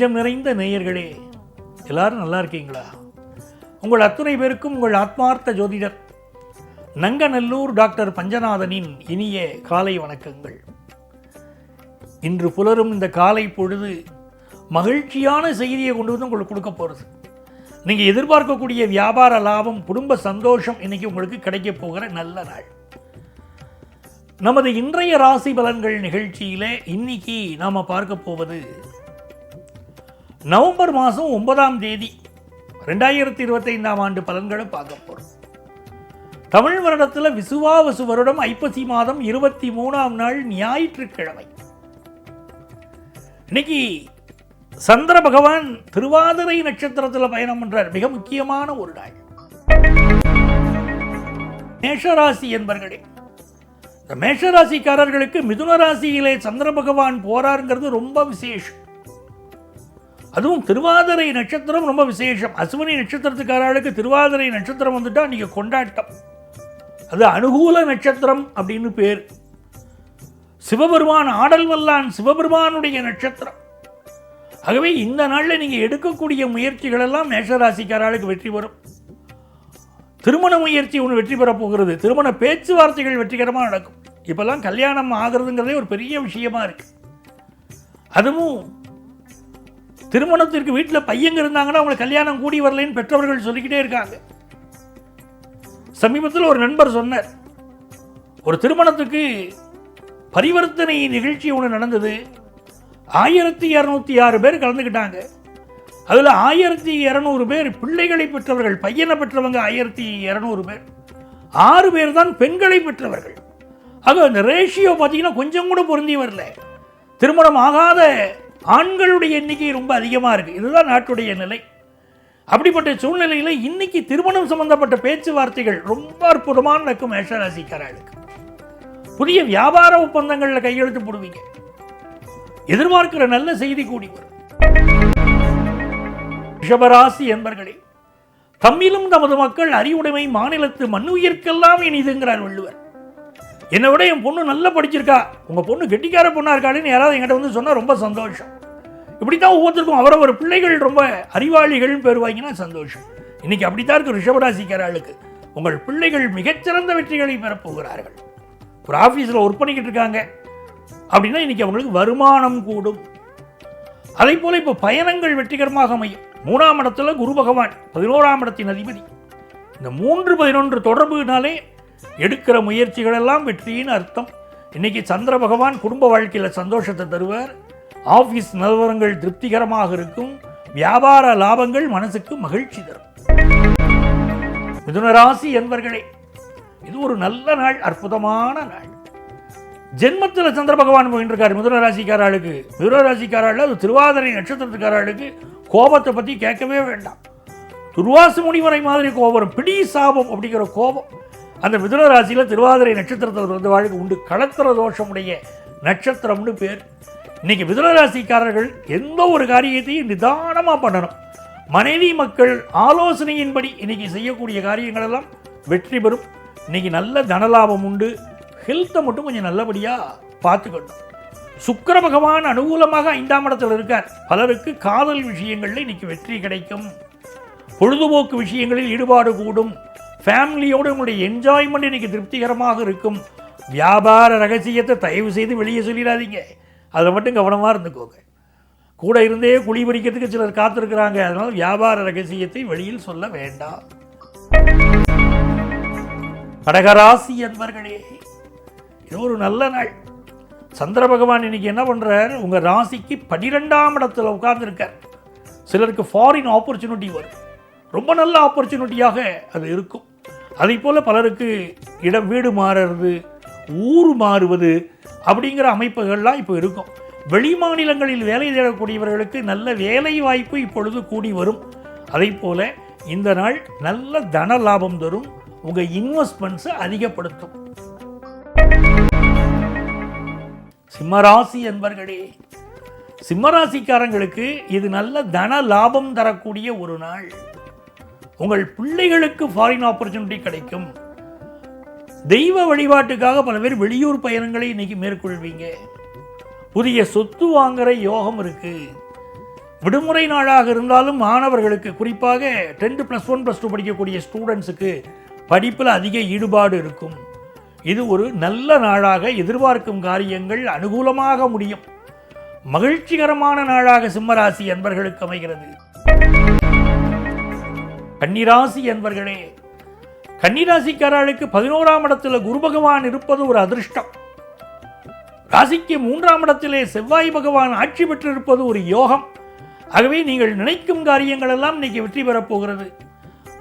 நெஞ்சம் நிறைந்த நேயர்களே, எல்லாரும் நல்லா இருக்கீங்களா? உங்கள் அத்துணை பேருக்கும் உங்கள் ஆத்மார்த்த ஜோதிடர் நங்கநல்லூர் டாக்டர் பஞ்சநாதனின் இனிய காலை வணக்கங்கள். இன்று புலரும் இந்த காலை பொழுது மகிழ்ச்சியான செய்தியை கொண்டு வந்து உங்களுக்கு கொடுக்க போகிறது. நீங்கள் எதிர்பார்க்கக்கூடிய வியாபார லாபம், குடும்ப சந்தோஷம் இன்னைக்கு உங்களுக்கு கிடைக்க போகிற நல்ல நாள். நமது இன்றைய ராசி பலன்கள் நிகழ்ச்சியில் இன்னைக்கு நாம் பார்க்க போவது நவம்பர் மாதம் 9ஆம் தேதி 2025ஆம் ஆண்டு பலன்களை பார்க்க போகிறோம். தமிழ் வருடத்தில் விசுவாவசு வருடம் ஐப்பசி மாதம் 23ஆம் நாள் ஞாயிற்றுக்கிழமை. இன்னைக்கு சந்திர பகவான் திருவாதிரை நட்சத்திரத்தில் பயணம் பண்றார். மிக முக்கியமான ஒரு நாள். மேஷராசி என்பர்களே, இந்த மேஷராசிக்காரர்களுக்கு மிதுன ராசியிலே சந்திர பகவான் போறாருங்கிறது ரொம்ப விசேஷம். அதுவும் திருவாதிரை நட்சத்திரம் ரொம்ப விசேஷம். அசுவினி நட்சத்திரத்துக்காரர்களுக்கு திருவாதிரை நட்சத்திரம் வந்துட்டா நீங்க கொண்டாட்டம். அது அனுகூல நட்சத்திரம் அப்படின்னு பேர். சிவபெருமான், ஆடல் வல்லான் சிவபெருமானுடைய நட்சத்திரம். ஆகவே இந்த நாளில் நீங்கள் எடுக்கக்கூடிய முயற்சிகள் எல்லாம் மேஷராசிக்காரர்களுக்கு வெற்றி பெறும். திருமண முயற்சி ஒன்று வெற்றி பெறப் போகிறது. திருமண பேச்சுவார்த்தைகள் வெற்றிகரமாக நடக்கும். இப்போல்லாம் கல்யாணம் ஆகிறதுங்கிறதே ஒரு பெரிய விஷயமா இருக்கு. அதுவும் திருமணத்திற்கு வீட்டில் பையங்க இருந்தாங்கன்னா அவங்களை கல்யாணம் கூடி வரலைன்னு பெற்றவர்கள் சொல்லிக்கிட்டே இருக்காங்க. சமீபத்தில் ஒரு நண்பர் சொன்னார், ஒரு திருமணத்துக்கு பரிவர்த்தனை நிகழ்ச்சி ஒன்று நடந்தது. 1206 பேர் கலந்துக்கிட்டாங்க. அதில் 1200 பேர் பிள்ளைகளை பெற்றவர்கள், பையனை பெற்றவங்க 1200 பேர். 6 பேர் தான் பெண்களை பெற்றவர்கள். ஆக அந்த ரேஷியோ பார்த்தீங்கன்னா கொஞ்சம் கூட பொருந்தி வரல. திருமணம் ஆகாத ஆண்களுடைய எண்ணிக்கை ரொம்ப அதிகமாக இருக்குது. இதுதான் நாட்டுடைய நிலை. அப்படிப்பட்ட சூழ்நிலையில் இன்னைக்கு திருமணம் சம்பந்தப்பட்ட பேச்சுவார்த்தைகள் ரொம்ப அற்புதமான நடக்கும். மேஷராசிக்காரர்களுக்கு புதிய வியாபார ஒப்பந்தங்களில் கையெழுத்து போடுவீங்க. எதிர்பார்க்கிற நல்ல செய்தி கூடி வரும். ரிஷபராசி என்பர்களே, தம்மிலும் தமது மக்கள் அறிவுடைமை மாநிலத்து மண்ணுயிர்க்கெல்லாம் இனிதுங்கிறார் வள்ளுவர். என்னை விட என் பொண்ணு நல்லா படிச்சிருக்கா, உங்கள் பொண்ணு கெட்டிக்கார பொண்ணா இருக்காளுன்னு யாராவது என்கிட்ட வந்து சொன்னால் ரொம்ப சந்தோஷம். இப்படித்தான் ஒவ்வொருத்தருக்கும் அவரவர் பிள்ளைகள் ரொம்ப அறிவாளிகள்னு பேர் வாங்கினா சந்தோஷம். இன்னைக்கு அப்படித்தான் இருக்கு ரிஷபராசிக்காரர்களுக்கு. உங்கள் பிள்ளைகள் மிகச்சிறந்த வெற்றிகளை பெறப்போகிறார்கள். ஒரு ஆஃபீஸில் ஒர்க் பண்ணிக்கிட்டு இருக்காங்க அப்படின்னா இன்னைக்கு அவங்களுக்கு வருமானம் கூடும். அதே போல இப்போ பயணங்கள் வெற்றிகரமாக அமையும். 3ஆம் இடத்துல குரு பகவான், 11ஆம் இடத்தின் அதிபதி. இந்த 3-11 தொடர்புனாலே எடுக்கிற முயற்சிகள் எல்லாம் வெற்றின்னு அர்த்தம். இன்னைக்கு சந்திர பகவான் குடும்ப வாழ்க்கையில் சந்தோஷத்தை தருவார். ஆஃபீஸ் நிலவரங்கள் திருப்திகரமாக இருக்கும். வியாபார லாபங்கள் மனசுக்கு மகிழ்ச்சி தரும். மிதுன ராசி என்பர்களே, இது ஒரு நல்ல நாள், அற்புதமான நாள். ஜென்மத்தில் சந்திர பகவான் போயிட்டு இருக்காரு மிதுன ராசிக்காரர்களுக்கு. மிதுன ராசிக்காரர்கள், அது திருவாதிரை நட்சத்திரத்துக்காரர்களுக்கு கோபத்தை பற்றி கேட்கவே வேண்டாம். துர்வாச முனிவரை மாதிரி கோபம், பிடி சாபம் அப்படிங்கிற கோபம் அந்த மிதுன ராசியில் திருவாதிரை நட்சத்திரத்தில் பிறந்த வாழ்க்கை உண்டு. களத்திர தோஷமுடைய நட்சத்திரம்னு பேர். இன்னைக்கு மிதுன ராசிக்காரர்கள் எந்த ஒரு காரியத்தையும் நிதானமாக பண்ணணும். மனைவி மக்கள் ஆலோசனையின்படி இன்னைக்கு செய்யக்கூடிய காரியங்கள் எல்லாம் வெற்றி பெறும். இன்னைக்கு நல்ல தனலாபம் உண்டு. ஹெல்த்தை மட்டும் கொஞ்சம் நல்லபடியாக பார்த்துக்கணும். சுக்கிர பகவான் அனுகூலமாக 5ஆம் இடத்தில் இருக்கார். பலருக்கு காதல் விஷயங்களில் இன்னைக்கு வெற்றி கிடைக்கும். பொழுதுபோக்கு விஷயங்களில் ஈடுபாடு கூடும். ஃபேமிலியோடு உங்களுடைய என்ஜாய்மெண்ட் இன்னைக்கு திருப்திகரமாக இருக்கும். வியாபார ரகசியத்தை தயவு செய்து வெளியே சொல்லிடாதீங்க. அதில் மட்டும் கவனமாக இருந்துக்கோங்க. கூட இருந்தே குழி பறிக்கிறதுக்கு சிலர் காத்திருக்கிறாங்க. அதனால் வியாபார ரகசியத்தை வெளியில் சொல்ல வேண்டாம். கடகராசி என்பர்களே, இது ஒரு நல்ல நாள். சந்திர பகவான் இன்னைக்கு என்ன பண்ணுறார், உங்கள் ராசிக்கு 12ஆம் இடத்துல உட்கார்ந்துருக்கார். சிலருக்கு ஃபாரின் ஆப்பர்ச்சுனிட்டி வரும். ரொம்ப நல்ல ஆப்பர்ச்சுனிட்டியாக அது இருக்கும். அதே போல் பலருக்கு இடம், வீடு மாறுறது, ஊர் மாறுவது அப்படிங்கிற அமைப்புகள்லாம் இப்போ இருக்கும். வெளி மாநிலங்களில் வேலை தேடக்கூடியவர்களுக்கு நல்ல வேலை வாய்ப்பு இப்பொழுது கூடி வரும். அதே போல் இந்த நாள் நல்ல தன லாபம் தரும். உங்கள் இன்வெஸ்ட்மெண்ட்ஸை அதிகப்படுத்தும். சிம்மராசி என்பர்களே, சிம்மராசிக்காரங்களுக்கு இது நல்ல தன லாபம் தரக்கூடிய ஒரு நாள். உங்கள் பிள்ளைகளுக்கு ஃபாரின் ஆப்பர்ச்சுனிட்டி கிடைக்கும். தெய்வ வழிபாட்டுக்காக பல பேர் வெளியூர் பயணங்களை இன்னைக்கு மேற்கொள்வீங்க. புதிய சொத்து வாங்குற யோகம் இருக்கு. விடுமுறை நாளாக இருந்தாலும் மாணவர்களுக்கு, குறிப்பாக 10th +1 +2 படிக்கக்கூடிய ஸ்டூடெண்ட்ஸுக்கு படிப்பில் அதிக ஈடுபாடு இருக்கும். இது ஒரு நல்ல நாளாக, எதிர்பார்க்கும் காரியங்கள் அனுகூலமாக முடியும். மகிழ்ச்சிகரமான நாளாக சிம்மராசி அன்பர்களுக்கு அமைகிறது. கன்னிராசி அன்பர்களே, கன்னிராசிக்காரர்களுக்கு 11ஆம் இடத்துல குரு பகவான் இருப்பது ஒரு அதிர்ஷ்டம். ராசிக்கு 3ஆம் இடத்திலே செவ்வாய் பகவான் ஆட்சி பெற்றிருப்பது ஒரு யோகம். ஆகவே நீங்கள் நினைக்கும் காரியங்கள் எல்லாம் இன்னைக்கு வெற்றி பெறப்போகிறது.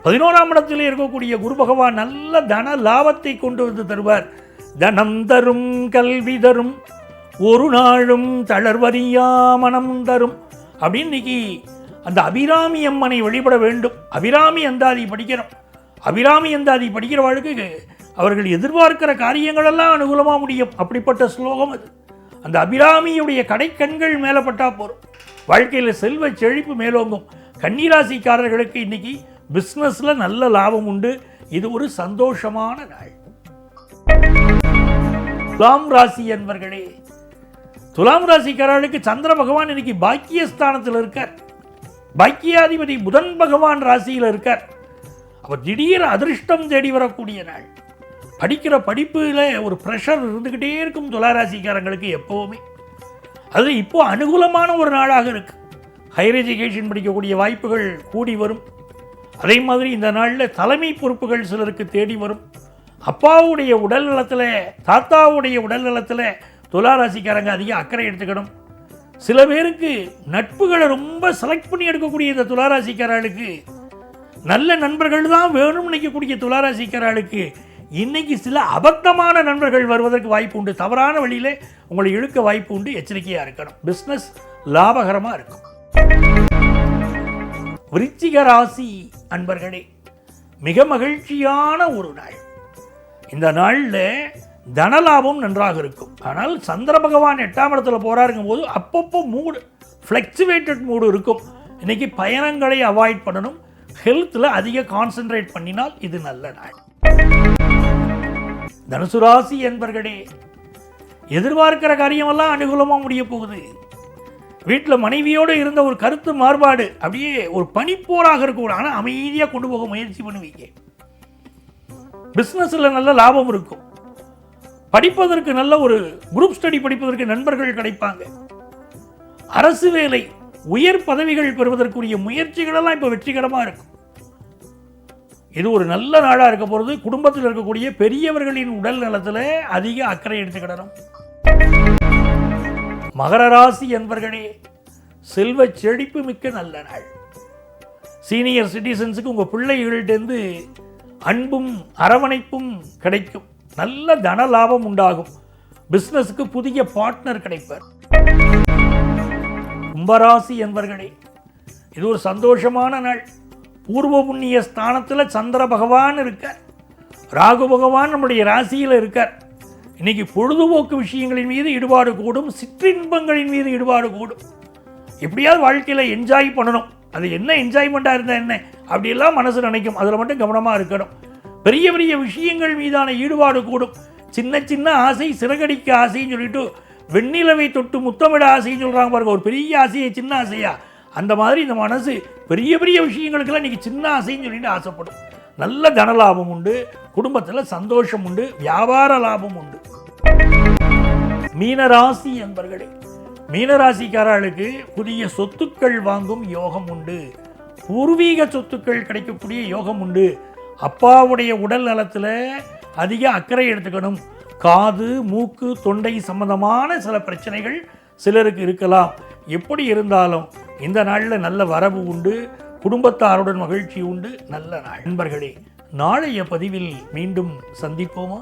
11ஆம் இடத்திலே இருக்கக்கூடிய குரு பகவான் நல்ல தன லாபத்தை கொண்டு வந்து தருவார். தனம் தரும், கல்வி தரும், ஒரு நாளும் தளர்வறியா மனம் தரும் அப்படின்னு இன்னைக்கு அந்த அபிராமி அம்மனை வழிபட வேண்டும். அபிராமி அந்தாதி படிக்கிறோம். அபிராமி அந்தாதி படிக்கிறவர்களுக்கு அவர்கள் எதிர்பார்க்கிற காரியங்களெல்லாம் அனுகூலமாக முடியும். அப்படிப்பட்ட ஸ்லோகம் அது. அந்த அபிராமியுடைய கடைக்கண்கள் மேலே பட்டா போகிறோம், வாழ்க்கையில் செல்வ செழிப்பு மேலோங்கும். கன்னிராசிக்காரர்களுக்கு இன்னைக்கு பிஸ்னஸில் நல்ல லாபம் உண்டு. இது ஒரு சந்தோஷமான நாள். துலாம் ராசி என்பர்களே, துலாம் ராசிக்காரர்களுக்கு சந்திர பகவான் இன்னைக்கு பாக்கியஸ்தானத்தில் இருக்கார். பாக்கியாதிபதி புதன் பகவான் ராசியில் இருக்கார். அவர் திடீர் அதிர்ஷ்டம் தேடி வரக்கூடிய நாள். படிக்கிற படிப்பில் ஒரு ப்ரெஷர் இருந்துக்கிட்டே இருக்கும் துளாராசிக்காரங்களுக்கு எப்போவுமே. அது இப்போ அனுகூலமான ஒரு நாளாக இருக்கு. ஹையர் எஜுகேஷன் படிக்கக்கூடிய வாய்ப்புகள் கூடி வரும். அதே மாதிரி இந்த நாளில் தலைமை பொறுப்புகள் சிலருக்கு தேடி வரும். அப்பாவுடைய உடல் நலத்தில், தாத்தாவுடைய உடல் நலத்தில் துளாராசிக்காரங்க அதிக அக்கறை எடுத்துக்கணும். சில பேருக்கு நட்புகளை ரொம்ப செலக்ட் பண்ணி எடுக்கக்கூடிய இந்த துளாராசிக்காரர்களுக்கு, நல்ல நண்பர்கள் தான் வேணும்னு நினைக்கக்கூடிய துளாராசிக்காரர்களுக்கு இன்னைக்கு சில அபத்தமான நண்பர்கள் வருவதற்கு வாய்ப்பு உண்டு. தவறான வழியில் உங்களை இழுக்க வாய்ப்பு உண்டு. எச்சரிக்கையாக இருக்கணும். பிஸ்னஸ் லாபகரமாக இருக்கும். விருச்சிக ராசி அன்பர்களே, மிக மகிழ்ச்சியான ஒரு நாள். இந்த நாளில் தனலாபம் நன்றாக இருக்கும். ஆனால் சந்திர பகவான் 8ஆம் இடத்துல போறாருங்கும் போது அப்பப்போ மூடு, ஃப்ளெக்சுவேட்டட் மூடு இருக்கும். இன்னைக்கு பயணங்களை அவாய்ட் பண்ணணும். ஹெல்த்தில் அதிக கான்சென்ட்ரேட் பண்ணினால் இது நல்ல நாள். தனுசு ராசி என்பர்களே, எதிர்பார்க்கிற காரியமெல்லாம் அனுகூலமாக முடிய போகுது. வீட்டில் மனைவியோடு இருந்த ஒரு கருத்து மாறுபாடு அப்படியே ஒரு பனிப்போராக இருக்கும். ஆனால் அமைதியாக கொண்டு போக முயற்சி பண்ணுவீங்க. பிஸ்னஸில் நல்ல லாபம் இருக்கும். படிப்பதற்கு நல்ல ஒரு குரூப் ஸ்டடி படிப்பதற்கு நண்பர்கள் கிடைப்பாங்க. அரசு வேலை, உயர் பதவிகள் பெறுவதற்குரிய முயற்சிகளெல்லாம் இப்போ வெற்றிகரமாக இருக்கும். இது ஒரு நல்ல நாளாக இருக்க போகிறது. குடும்பத்தில் இருக்கக்கூடிய பெரியவர்களின் உடல் நலத்தில் அதிக அக்கறை எடுத்துக்கிடணும். மகர ராசி என்பர்களே, செல்வ செழிப்பு மிக்க நல்ல நாள். சீனியர் சிட்டிசன்ஸுக்கு உங்கள் பிள்ளைகள்கிட்டேருந்து அன்பும் அரவணைப்பும் கிடைக்கும். நல்ல தன லாபம் உண்டாகும். பிஸ்னஸுக்கு புதிய பார்ட்னர் கிடைப்பார். கும்பராசி என்பர்களே, இது ஒரு சந்தோஷமான நாள். பூர்வ புண்ணிய ஸ்தானத்தில் சந்திர பகவான் இருக்கார். ராகு பகவான் நம்முடைய ராசியில் இருக்கார். இன்னைக்கு பொழுதுபோக்கு விஷயங்களின் மீது ஈடுபாடு கூடும். சிற்றின்பங்களின் மீது ஈடுபாடு கூடும். எப்படியாவது வாழ்க்கையில் என்ஜாய் பண்ணணும். அது என்ன என்ஜாய்மெண்ட்டாக இருந்தால் என்ன அப்படியெல்லாம் மனசு நினைக்கும். அதில் மட்டும் கவனமாக இருக்கணும். பெரிய பெரிய விஷயங்கள் மீதான ஈடுபாடு கூடும். சின்ன சின்ன ஆசை, சிறகடிக்க ஆசைன்னு சொல்லிட்டு வெண்ணிலவை தொட்டு முத்தமிட ஆசைன்னு சொல்கிறாங்க பாருங்க. ஒரு பெரிய ஆசையை சின்ன ஆசையா, அந்த மாதிரி இந்த மனசு பெரிய பெரிய விஷயங்களுக்கெல்லாம் இன்றைக்கி சின்ன ஆசைன்னு சொல்லிட்டு ஆசைப்படும். நல்ல தனலாபம் உண்டு. குடும்பத்தில் சந்தோஷம் உண்டு. வியாபார லாபம் உண்டு. மீனராசி என்பர்களே, மீனராசிக்காரர்களுக்கு புதிய சொத்துக்கள் வாங்கும் யோகம் உண்டு. பூர்வீக சொத்துக்கள் கிடைக்கக்கூடிய யோகம் உண்டு. அப்பாவுடைய உடல் நலத்தில் அதிக அக்கறை எடுத்துக்கணும். காது, மூக்கு, தொண்டை சம்பந்தமான சில பிரச்சனைகள் சிலருக்கு இருக்கலாம். எப்படி இருந்தாலும் இந்த நாளில் நல்ல வரவு உண்டு. குடும்பத்தாருடன் மகிழ்ச்சி உண்டு. நல்ல நாள். நண்பர்களே, நாளைய பதிவில் மீண்டும் சந்திப்போமா?